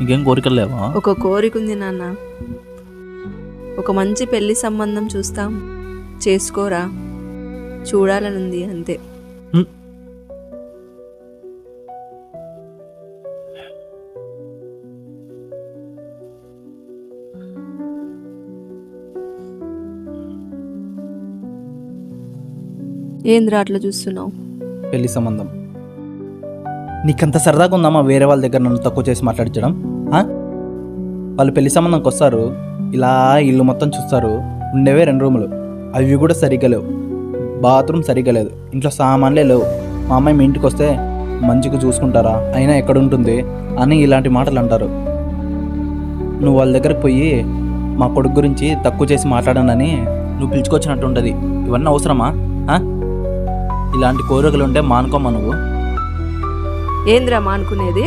ఇంకేం కోరికలు లేవా? ఒక కోరిక ఉంది నాన్న. ఒక మంచి పెళ్లి సంబంధం చూస్తాం, చేసుకోరా. చూడాలనుంది అంతే. హ్మ్. ఏంద్రా అట్లా చూస్తున్నావు? పెళ్లి సంబంధం నీకంత సరదాగా ఉందమ్మా వేరే వాళ్ళ దగ్గర నన్ను తక్కువ చేసి మాట్లాడించడం? వాళ్ళు పెళ్లి సంబంధంకి వస్తారు, ఇలా ఇల్లు మొత్తం చూస్తారు. ఉండేవే 2 రూములు, అవి కూడా సరిగ్గా లేవు. బాత్రూమ్ సరిగ్గా లేదు, ఇంట్లో సామాన్లే లేవు. మా అమ్మాయి మీ ఇంటికి వస్తే మంచిగా చూసుకుంటారా, అయినా ఎక్కడ ఉంటుంది అని ఇలాంటి మాటలు అంటారు. నువ్వు వాళ్ళ దగ్గరకు పోయి మా కొడుకు గురించి తక్కువ చేసి మాట్లాడానని నువ్వు పిలుచుకొచ్చినట్టు ఉంటుంది. ఇవన్నీ అవసరమా? ఇలాంటి కోరికలు ఉంటే మానుకోమా నువ్వు. ఏంద్రా మానుకునేది?